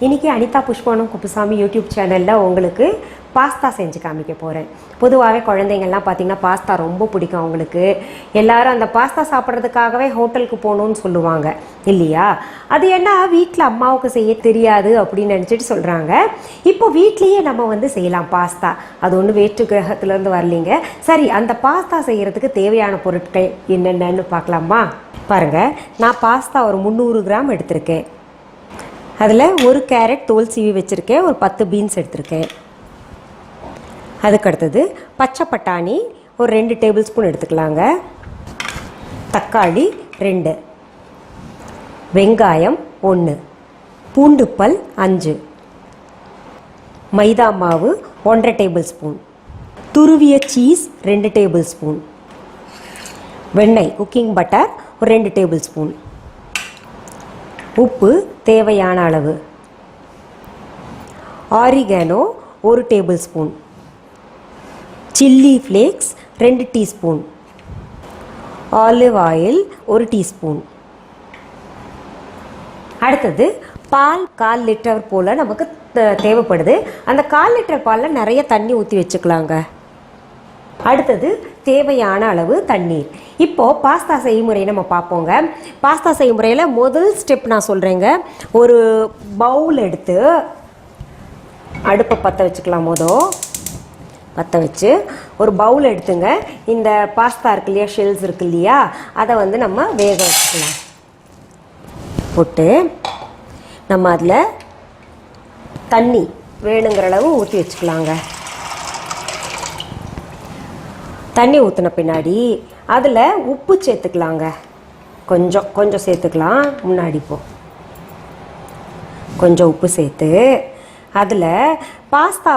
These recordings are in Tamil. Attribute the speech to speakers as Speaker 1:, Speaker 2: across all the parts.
Speaker 1: இன்றைக்கி அனிதா புஷ்பவனம் குப்புசாமி யூடியூப் சேனலில் உங்களுக்கு பாஸ்தா செஞ்சு காமிக்க போகிறேன். பொதுவாகவே குழந்தைங்கள்லாம் பார்த்திங்கன்னா பாஸ்தா ரொம்ப பிடிக்கும் அவங்களுக்கு. எல்லோரும் அந்த பாஸ்தா சாப்பிட்றதுக்காகவே ஹோட்டலுக்கு போகணுன்னு சொல்லுவாங்க இல்லையா? அது என்ன வீட்டில் அம்மாவுக்கு செய்ய தெரியாது அப்படின்னு நினச்சிட்டு சொல்கிறாங்க. இப்போ வீட்லேயே நம்ம செய்யலாம் பாஸ்தா. அது ஒன்றும் வேற்று கிரகத்துலேருந்து வரலிங்க. சரி, அந்த பாஸ்தா செய்கிறதுக்கு தேவையான பொருட்கள் என்னென்னு பார்க்கலாமா? பாருங்கள், நான் பாஸ்தா ஒரு 300 கிராம் எடுத்திருக்கேன். அதில் ஒரு கேரட் தோல் சீவி வச்சுருக்கேன். ஒரு 10 பீன்ஸ் எடுத்திருக்கேன். அதுக்கடுத்தது பச்சை பட்டாணி ஒரு 2 டேபிள் ஸ்பூன் எடுத்துக்கலாங்க. தக்காளி 2, வெங்காயம் 1, பூண்டுப்பல் 5, மைதா மாவு 1.5 டேபிள் ஸ்பூன், துருவிய சீஸ் 2 டேபிள் ஸ்பூன், வெண்ணெய் குக்கிங் பட்டர் ஒரு 2 டேபிள் ஸ்பூன், உப்பு தேவையான அளவு, oregano 1 tablespoon, chilli flakes 2 teaspoon, olive oil 1 teaspoon. அடுத்தது பால் 1/4 லிட்டர் போல் நமக்கு தேவைப்படுது. அந்த 1/4 லிட்டர் பாலில் நிறைய தண்ணி ஊற்றி வச்சுக்கலாங்க. அடுத்தது தேவையான அளவு தண்ணீர். இப்போது பாஸ்தா செய்முறை நம்ம பார்ப்போங்க. பாஸ்தா செய்முறையில் முதல் ஸ்டெப் நான் சொல்கிறேங்க. ஒரு பவுல் எடுத்து அடுப்பை பற்ற வச்சுக்கலாம். பற்ற வச்சு ஒரு பவுல் எடுத்துங்க. இந்த பாஸ்தா இருக்கு இல்லையா, ஷெல்ஸ் இருக்கு இல்லையா, அதை நம்ம வேக வச்சுக்கலாம். போட்டு நம்ம அதில் தண்ணி வேணுங்கிற அளவு ஊற்றி வச்சுக்கலாங்க. தண்ணி ஊற்றின பின்னாடி அதில் உப்பு சேர்த்துக்கலாங்க. கொஞ்சம் சேர்த்துக்கலாம். முன்னாடி கொஞ்சம் உப்பு சேர்த்து அதில் பாஸ்தா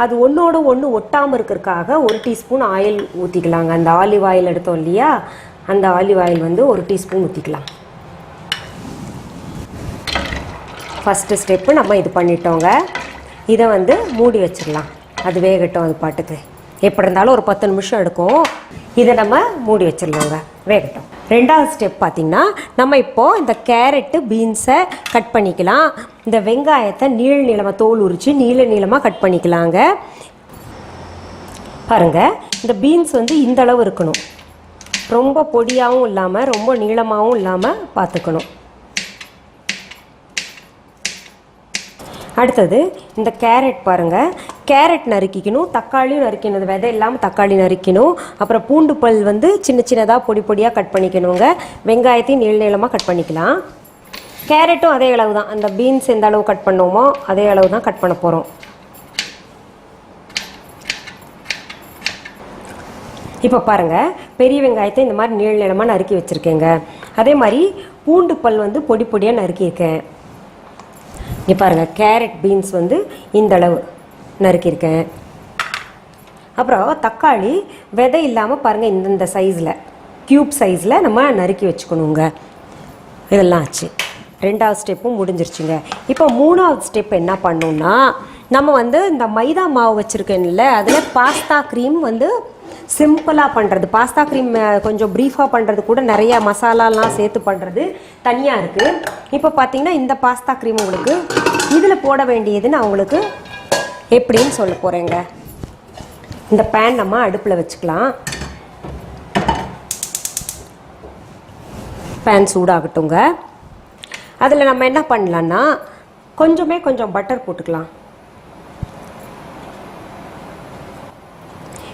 Speaker 1: அது ஒன்றோட ஒன்று ஒட்டாமல் இருக்கிறதுக்காக 1 டீஸ்பூன் ஆயில் ஊற்றிக்கலாங்க. அந்த ஆலிவ் ஆயில் எடுத்தோம் இல்லையா, அந்த ஆலிவ் ஆயில் 1 டீஸ்பூன் ஊற்றிக்கலாம். ஃபஸ்ட்டு ஸ்டெப்பு நம்ம இது பண்ணிட்டோங்க. இதை மூடி வச்சிடலாம். அது வேகட்டும். அது பாட்டுக்கு எப்படி இருந்தாலும் ஒரு 10 நிமிஷம் எடுக்கும். இதை நம்ம மூடி வச்சிடலாங்க, வேகட்டும். ரெண்டாவது ஸ்டெப் பார்த்திங்கன்னா, நம்ம இப்போது இந்த கேரட்டு பீன்ஸை கட் பண்ணிக்கலாம். இந்த வெங்காயத்தை நீளமாக தோல் உரித்து நீளமாக கட் பண்ணிக்கலாங்க. பாருங்கள், இந்த பீன்ஸ் இந்த அளவு இருக்கணும். ரொம்ப பொடியாகவும் இல்லாமல் ரொம்ப நீளமாகவும் இல்லாமல் பார்த்துக்கணும். அடுத்தது இந்த கேரட் பாருங்கள், கேரட் நறுக்கிக்கணும். தக்காளியும் நறுக்கணும். விதை இல்லாமல் தக்காளி நறுக்கணும். அப்புறம் பூண்டு பல் சின்ன சின்னதாக பொடியாக கட் பண்ணிக்கணுங்க. வெங்காயத்தையும் நீளமாக கட் பண்ணிக்கலாம். கேரட்டும் அதே அளவு தான். அந்த பீன்ஸ் எந்த அளவு கட் பண்ணோமோ அதே அளவு தான் கட் பண்ண போகிறோம். இப்போ பாருங்கள், பெரிய வெங்காயத்தை இந்த மாதிரி நீளமாக நறுக்கி வச்சுருக்கேங்க. அதே மாதிரி பூண்டு பல் பொடியாக நறுக்கியிருக்கேன். இங்கே பாருங்கள், கேரட் பீன்ஸ் இந்த அளவு நறுக்கியிருக்கேன். அப்புறம் தக்காளி விதை இல்லாமல் பாருங்கள், இந்த சைஸில் க்யூப் சைஸில் நம்ம நறுக்கி வச்சுக்கணுங்க. இதெல்லாம் ஆச்சு. ரெண்டாவது ஸ்டெப்பும் முடிஞ்சிருச்சுங்க. இப்போ மூணாவது ஸ்டெப் என்ன பண்ணோன்னா, நம்ம இந்த மைதா மாவு வச்சுருக்கேன்ல, அதில் பாஸ்தா க்ரீம் சிம்பிளாக பண்ணுறது. பாஸ்தா க்ரீம் கொஞ்சம் ப்ரீஃபாக பண்ணுறது கூட நிறையா மசாலாலாம் சேர்த்து பண்ணுறது தனியாக இருக்குது. இப்போ பார்த்திங்கன்னா இந்த பாஸ்தா க்ரீம் உங்களுக்கு இதில் போட வேண்டியது நான் உங்களுக்கு எப்படின்னு சொல்ல போகிறேங்க. இந்த பேன் நம்ம அடுப்பில் வச்சுக்கலாம். பேன் சூடாகட்டுங்க. அதில் நம்ம என்ன பண்ணலான்னா, கொஞ்சம் பட்டர் போட்டுக்கலாம்.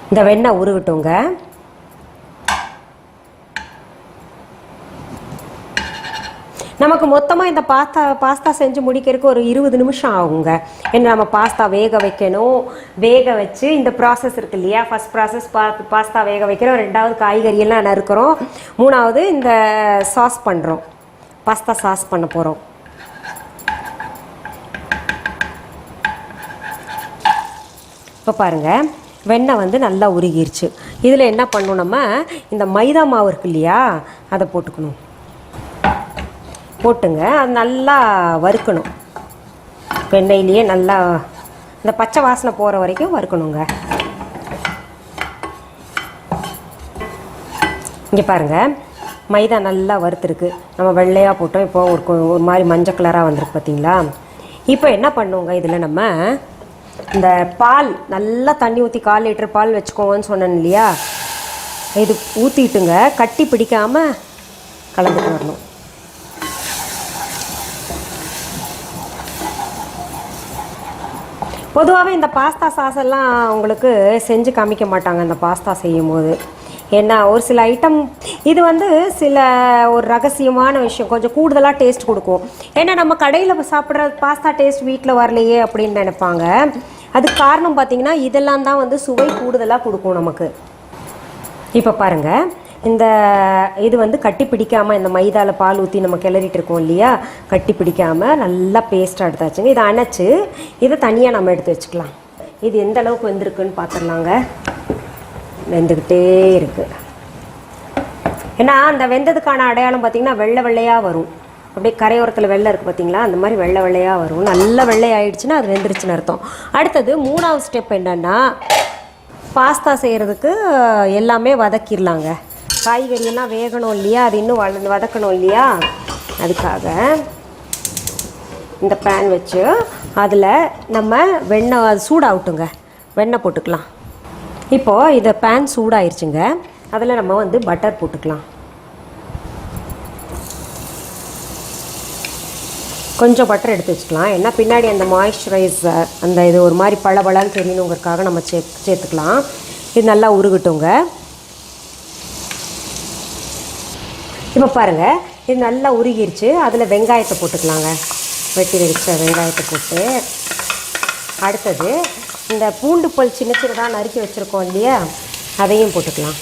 Speaker 1: இந்த வெண்ணெய் உருகட்டுங்க. நமக்கு மொத்தமாக இந்த பாஸ்தா செஞ்சு முடிக்கிறதுக்கு ஒரு 20 நிமிஷம் ஆகுங்க. ஏன்னா நம்ம பாஸ்தா வேக வைக்கணும். வேக வச்சு இந்த ப்ராசஸ் இருக்கு இல்லையா, ஃபஸ்ட் ப்ராசஸ் பாஸ்தா வேக வைக்கிறோம், ரெண்டாவது காய்கறியெல்லாம் நறுக்கிறோம், மூணாவது இந்த சாஸ் பண்ணுறோம். பாஸ்தா சாஸ் பண்ண போகிறோம். இப்போ பாருங்கள், வெண்ணெய் நல்லா உருகிருச்சு. இதில் என்ன பண்ணணும், நம்ம இந்த மைதா மாவு இருக்கு இல்லையா, அதை போட்டுக்கணும். போட்டுங்க, அது நல்லா வறுக்கணும். வெண்ணெயிலேயே நல்லா இந்த பச்சை வாசனை போகிற வரைக்கும் வறுக்கணுங்க. இங்கே பாருங்கள், மைதா நல்லா வறுத்துருக்கு. நம்ம வெள்ளையாக போட்டோம். இப்போ ஒரு மாதிரி மஞ்சள் கலராக வந்திருக்கு பார்த்தீங்களா. இப்போ என்ன பண்ணுவோங்க, இதில் நம்ம இந்த பால் நல்லா தண்ணி ஊற்றி 1/4 லிட்டர் பால் வச்சுக்கோங்கன்னு சொன்னேன் இல்லையா, இது ஊற்றிட்டுங்க கட்டி பிடிக்காமல் கலந்துட்டு வரணும். பொதுவாகவே இந்த பாஸ்தா சாஸ் எல்லாம் உங்களுக்கு செஞ்சு காமிக்க மாட்டாங்க இந்த பாஸ்தா செய்யும் போது. ஏன்னா ஒரு சில ஐட்டம் இது வந்து சில ஒரு ரகசியமான விஷயம், கொஞ்சம் கூடுதலாக டேஸ்ட் கொடுக்கும். ஏன்னா நம்ம கடையில் சாப்பிட்ற பாஸ்தா டேஸ்ட் வீட்டில் வரலையே அப்படின்னு நினைப்பாங்க. அதுக்கு காரணம் பார்த்திங்கன்னா இதெல்லாம் தான் வந்து சுவை கூடுதலாக கொடுக்கும் நமக்கு. இப்போ பாருங்கள், இந்த இது வந்து கட்டி பிடிக்காமல் இந்த மைதாவில் பால் ஊற்றி நம்ம கிளறிட்டு இருக்கோம் இல்லையா, கட்டி பிடிக்காமல் நல்லா பேஸ்ட்டாக எடுத்தாச்சுங்க. இதை அணைச்சி இதை தனியாக நம்ம எடுத்து வச்சுக்கலாம். இது எந்த அளவுக்கு வெந்திருக்குன்னு பார்த்துடலாங்க. வெந்துக்கிட்டே இருக்குது. ஏன்னா அந்த வெந்ததுக்கான அடையாளம் பார்த்திங்கன்னா வெள்ளை வெள்ளையாக வரும். அப்படியே கரையோரத்தில் வெள்ளை இருக்குது பார்த்திங்களா, அந்த மாதிரி வெள்ளை வெள்ளையாக வரும். நல்ல வெள்ளை ஆகிடுச்சுன்னா அது வெந்துருச்சுன்னு அர்த்தம். அடுத்தது 3வது ஸ்டெப் என்னென்னா, பாஸ்தா செய்கிறதுக்கு எல்லாமே வதக்கிடலாங்க. காய்கறியெல்லாம் வேகணும் இல்லையா, அது இன்னும் வதக்கணும் இல்லையா, அதுக்காக இந்த பேன் வச்சு அதில் நம்ம வெண்ணெய் சூடாகட்டுங்க, வெண்ணெய் போட்டுக்கலாம். இப்போது இதை பேன் சூடாயிருச்சுங்க, அதில் நம்ம வந்து பட்டர் போட்டுக்கலாம். கொஞ்சம் பட்டர் எடுத்து வச்சுக்கலாம். ஏன்னா பின்னாடி அந்த மாய்ஸ்சரைசர் அந்த இது ஒரு மாதிரி பளபளன்னு தெரியணுங்கிறதுக்காக நம்ம சேர்த்துக்கலாம். இது நல்லா உருகட்டுங்க. இப்போ பாருங்கள், இது நல்லா உருகிருச்சு. அதில் வெங்காயத்தை போட்டுக்கலாங்க. வெட்டி வச்ச வெங்காயத்தை போட்டு, அடுத்தது இந்த பூண்டு பல் சின்ன சின்னதாக நறுக்கி வச்சுருக்கோம் இல்லையா, அதையும் போட்டுக்கலாம்.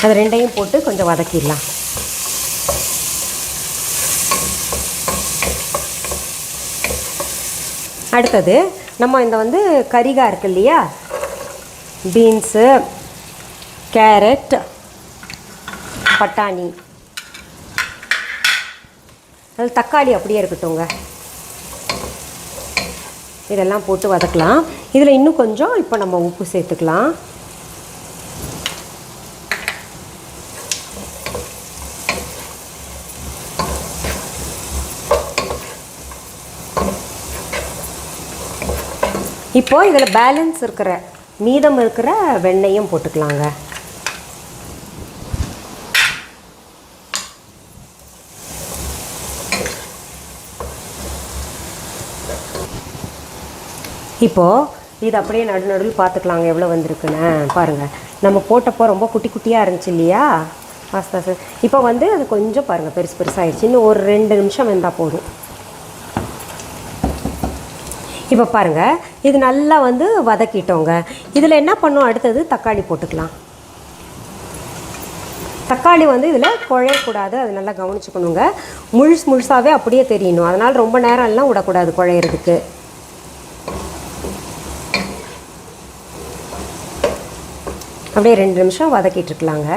Speaker 1: அது ரெண்டையும் போட்டு கொஞ்சம் வதக்கிடலாம். அடுத்தது நம்ம இந்த வந்து கரிகாய் இருக்குது இல்லையா, பீன்ஸு, கேரட், பட்டாணி, அது தக்காளி அப்படியே இருக்கட்டும்ங்க, இதெல்லாம் போட்டு வதக்கலாம். இதில் இன்னும் கொஞ்சம் இப்போ நம்ம உப்பு சேர்த்துக்கலாம். இப்போது இதில் பேலன்ஸ் இருக்கிற மீதம் இருக்கிற வெண்ணெயும் போட்டுக்கலாங்க. இப்போது இது அப்படியே நடுநடுவில் பார்த்துக்கலாங்க எவ்வளோ வந்திருக்குன்னு. பாருங்கள், நம்ம போட்டப்போ ரொம்ப குட்டி குட்டியாக இருந்துச்சு இல்லையா பாஸ்தா. இப்போ வந்து அது கொஞ்சம் பாருங்கள் பெருசு பெருசாகிடுச்சு. இன்னும் ஒரு 2 நிமிஷம் வெந்தால் போதும். இப்போ பாருங்கள், இது நல்லா வந்து வதக்கிட்டோங்க. இதில் என்ன பண்ணோம், அடுத்தது தக்காளி போட்டுக்கலாம். தக்காளி வந்து இதில் குழையக்கூடாது, அது நல்லா கவனிச்சுக்கணுங்க. முழுசாகவே அப்படியே தெரியணும். அதனால் ரொம்ப நேரம் எல்லாம் விடக்கூடாது குழையிறதுக்கு. அப்படியே 2 நிமிஷம் வதக்கிட்டு இருக்கலாங்க.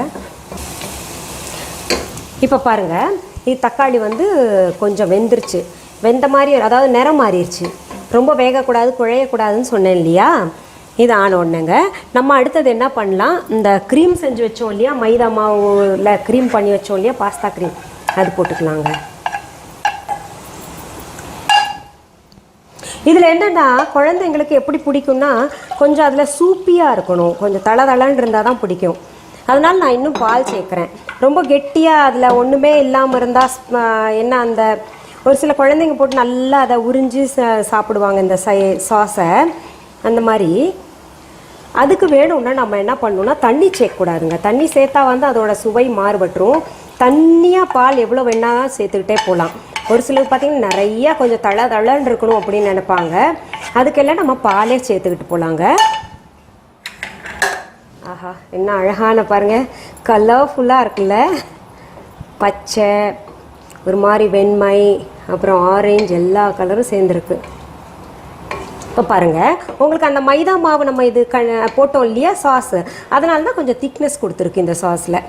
Speaker 1: இப்போ பாருங்கள், இது தக்காளி வந்து கொஞ்சம் வெந்துருச்சு. வெந்த மாதிரி, அதாவது நிறம் மாறிடுச்சு. ரொம்ப வேகக்கூடாது, குழையக்கூடாதுன்னு சொன்னேன் இல்லையா. இது ஆன உடனேங்க நம்ம அடுத்தது என்ன பண்ணலாம், இந்த க்ரீம் செஞ்சு வச்சோம் இல்லையா, மைதா மாவில் க்ரீம் பண்ணி வச்சோம் இல்லையா, பாஸ்தா க்ரீம், அது போட்டுக்கலாங்க. இதில் என்னென்னா குழந்தைங்களுக்கு எப்படி பிடிக்கும்னா, கொஞ்சம் அதில் சூப்பியாக இருக்கணும், கொஞ்சம் தளன்னு இருந்தால் தான் பிடிக்கும். அதனால் நான் இன்னும் பால் சேர்க்குறேன். ரொம்ப கெட்டியாக அதில் ஒன்றுமே இல்லாமல் இருந்தால் என்ன, அந்த ஒரு சில குழந்தைங்க போட்டு நல்லா அதை உறிஞ்சி சாப்பிடுவாங்க இந்த சாஸை. அந்த மாதிரி அதுக்கு வேணும்னா நம்ம என்ன பண்ணணும்னா, தண்ணி சேர்க்கக்கூடாதுங்க. தண்ணி சேர்த்தா வந்து அதோட சுவை மாறுபட்டுரும். தண்ணியாக பால் எவ்வளோ வேணால் சேர்த்துக்கிட்டே போகலாம். ஒரு சிலருக்கு பார்த்திங்கன்னா நிறையா கொஞ்சம் தளன்னு இருக்கணும் அப்படின்னு நினைப்பாங்க. அதுக்கெல்லாம் நம்ம பாலே சேர்த்துக்கிட்டு போகலாங்க. ஆஹா, என்ன அழகான பாருங்கள், கலர்ஃபுல்லாக இருக்குல்ல. பச்சை, ஒரு மாதிரி வெண்மை, அப்புறம் ஆரஞ்சு, எல்லா கலரும் சேர்ந்துருக்கு. இப்போ பாருங்கள், உங்களுக்கு அந்த மைதா மாவு நம்ம இது போட்டோம் இல்லையா சாஸு, அதனால தான் கொஞ்சம் திக்னஸ் கொடுத்துருக்கு இந்த சாஸில்.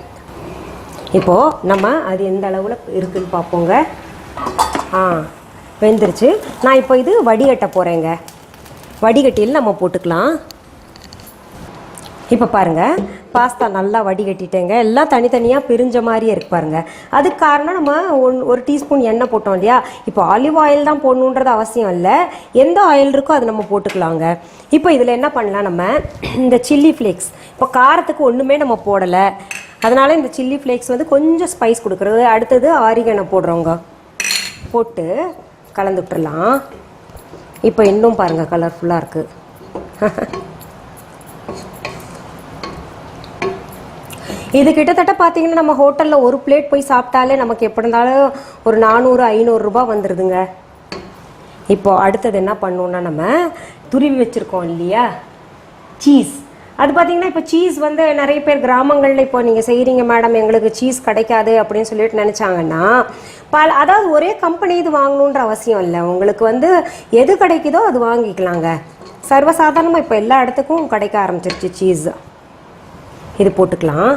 Speaker 1: இப்போது நம்ம அது எந்த அளவில் இருக்குதுன்னு பார்ப்போங்க. வெந்துருச்சு. நான் இப்போ இது வடிகட்ட போகிறேங்க. வடிகட்டியில் நம்ம போட்டுக்கலாம். இப்போ பாருங்க பாஸ்தா நல்லா வடிகட்டிட்டேங்க. எல்லாம் தனித்தனியாக பிரிஞ்ச மாதிரியே இருக்கு பாருங்க. அதுக்கு காரணம் நம்ம ஒரு டீஸ்பூன் எண்ணெய் போட்டோம் இல்லையா. இப்போ ஆலிவ் ஆயில் தான் போடணுன்றது அவசியம் இல்லை, எந்த ஆயில் இருக்கோ அது நம்ம போட்டுக்கலாங்க. இப்போ இதில் என்ன பண்ணலாம், நம்ம இந்த சில்லி ஃப்ளேக்ஸ், இப்போ காரத்துக்கு ஒன்றுமே நம்ம போடலை, அதனால இந்த சில்லி ஃப்ளேக்ஸ் வந்து கொஞ்சம் ஸ்பைஸ் கொடுக்குறது. அடுத்தது ஆரிகனை போடுறோங்க, போட்டு கலந்து விட்டுறலாம். இப்போ இன்னும் பாருங்கள் கலர்ஃபுல்லாக இருக்குது. இது கிட்டத்தட்ட பார்த்தீங்கன்னா நம்ம ஹோட்டலில் ஒரு பிளேட் போய் சாப்பிட்டாலே நமக்கு எப்படி இருந்தாலும் ஒரு 400-500 ரூபாய் வந்துடுதுங்க. இப்போ அடுத்தது என்ன பண்ணணுன்னா, நம்ம துருவி வச்சுருக்கோம் இல்லையா சீஸ். அது பார்த்தீங்கன்னா இப்போ சீஸ் வந்து நிறைய பேர் கிராமங்களில் இப்போ நீங்கள் செய்கிறீங்க மேடம் எங்களுக்கு சீஸ் கிடைக்காது அப்படின்னு சொல்லிட்டு நினச்சாங்கன்னா, அதாவது ஒரே கம்பெனி இது வாங்கணுன்ற அவசியம் இல்லை. உங்களுக்கு வந்து எது கிடைக்குதோ அது வாங்கிக்கலாங்க. சர்வசாதாரணமாக இப்போ எல்லா இடத்துக்கும் கிடைக்க ஆரம்பிச்சிருச்சு சீஸ். இது போட்டுக்கலாம்.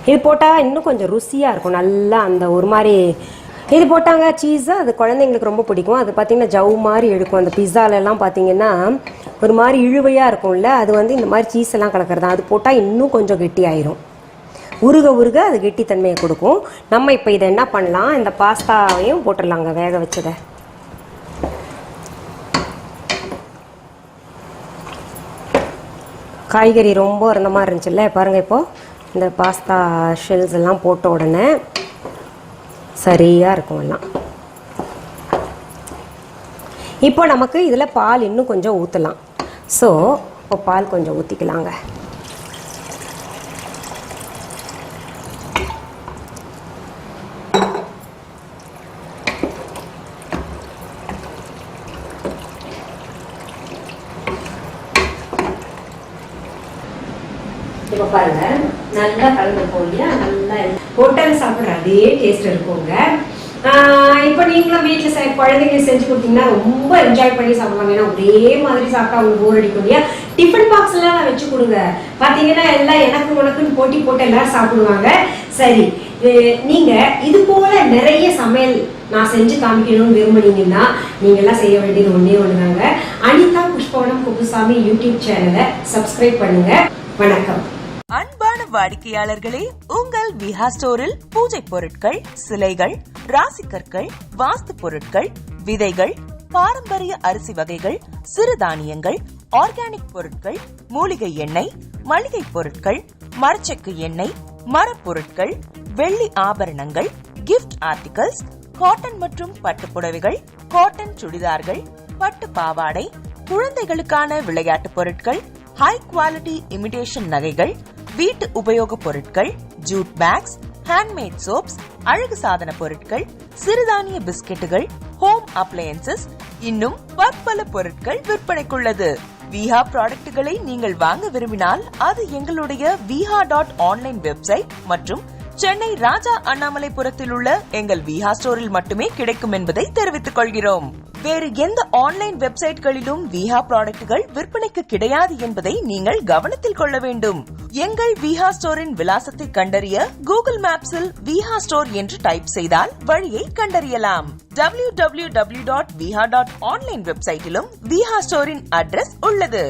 Speaker 1: இது போட்டால் இன்னும் கொஞ்சம் ருசியாக இருக்கும், நல்லா அந்த ஒரு மாதிரி இது போட்டாங்க சீஸு. அது குழந்தைங்களுக்கு ரொம்ப பிடிக்கும். அது பார்த்திங்கன்னா ஜவ் மாதிரி எடுக்கும். அந்த பிஸாலெல்லாம் பார்த்திங்கன்னா ஒரு மாதிரி இழுவையாக இருக்கும்ல, அது வந்து இந்த மாதிரி சீஸ் எல்லாம் கலக்கிறது தான். அது போட்டால் இன்னும் கொஞ்சம் கெட்டி ஆயிரும், உருக உருக அது கெட்டித்தன்மையை கொடுக்கும். நம்ம இப்போ இதை என்ன பண்ணலாம், இந்த பாஸ்தாவையும் போட்டுடலாங்க, வேக வச்சதை. காய்கறி ரொம்ப இருந்த மாதிரி இருந்துச்சுல்ல, பாருங்கள் இப்போது இந்த பாஸ்தா ஷெல்ஸ் எல்லாம் போட்ட உடனே சரியாக இருக்கும் எல்லாம். இப்போ நமக்கு இதில் பால் இன்னும் கொஞ்சம் ஊற்றலாம். ஸோ இப்போ பால் கொஞ்சம் ஊற்றிக்கலாங்க. இப்போ பாருங்க நல்லா கலந்து போலியா, நல்லா ஹோட்டல் சாப்பிட்ற அதே டேஸ்ட் இருக்குங்க. இப்போ நீங்களும் வீட்டில் குழந்தைங்களுக்கு செஞ்சு கொடுத்தீங்கன்னா ரொம்ப என்ஜாய் பண்ணி சாப்பிடுவாங்க. ஏன்னா ஒரே மாதிரி சாப்பிட்டா அவங்க போர் அடிக்கும் இல்லையா. டிஃபன் பாக்ஸ்லாம் வச்சு கொடுங்க, பார்த்தீங்கன்னா எல்லாம் எனக்கு உனக்குன்னு போட்டி போட்டு எல்லாரும் சாப்பிடுவாங்க. சரி, நீங்க இது போல நிறைய சமையல் நான் செஞ்சு காமிக்கணும்னு விரும்புனீங்கன்னா நீங்கள்லாம் செய்ய வேண்டியது ஒன்றே ஒன்றுதாங்க. அனிதா புஷ்பவனம் குப்புசாமி யூடியூப் சேனலை சப்ஸ்கிரைப் பண்ணுங்க. வணக்கம்.
Speaker 2: அன்பான வாடிக்கையாளர்களே, உங்கள் விஹா ஸ்டோரில் பூஜை பொருட்கள், சிலைகள், ராசிக்கற்கள், வாஸ்து பொருட்கள், விதைகள், பாரம்பரிய அரிசி வகைகள், சிறுதானியங்கள், ஆர்கானிக் பொருட்கள், மூலிகை எண்ணெய், மளிகை பொருட்கள், மரச்செக்கு எண்ணெய், மரப்பொருட்கள், வெள்ளி ஆபரணங்கள், கிஃப்ட் ஆர்டிகல்ஸ், காட்டன் மற்றும் பட்டு புடவைகள், காட்டன் சுடிதார்கள், பட்டு பாவாடை, குழந்தைகளுக்கான விளையாட்டு பொருட்கள், ஹை குவாலிட்டி இமிடேஷன் நகைகள், வீட்டு உபயோக பொருட்கள், ஜூட் பேக்ஸ், ஹேண்ட்மேட் சோப்ஸ், அழகு சாதன பொருட்கள், சிறுதானிய பிஸ்கெட்டுகள், ஹோம் அப்ளையன்சஸ், இன்னும் பற்பல பொருட்கள் விற்பனைக்குள்ளது. விஹா ப்ராடக்ட்களை நீங்கள் வாங்க விரும்பினால் அது எங்களுடைய viha.online வெப்சைட் மற்றும் சென்னை ராஜா அண்ணாமலைபுரத்தில் உள்ள எங்கள் விஹா ஸ்டோரில் மட்டுமே கிடைக்கும் என்பதை தெரிவித்துக் கொள்கிறோம். வேறு எந்த ஆன்லைன் வெப்சைட்களிலும் விஹா ப்ராடக்ட்கள் விற்பனைக்கு கிடையாது என்பதை நீங்கள் கவனத்தில் கொள்ள வேண்டும். எங்கள் விஹா ஸ்டோரின் விலாசத்தை கண்டறிய கூகுள் மேப்ஸில் விஹா ஸ்டோர் என்று டைப் செய்தால் வழியை கண்டறியலாம். www.viha.online வெப்சைட்டிலும் விஹா ஸ்டோரின் அட்ரஸ் உள்ளது.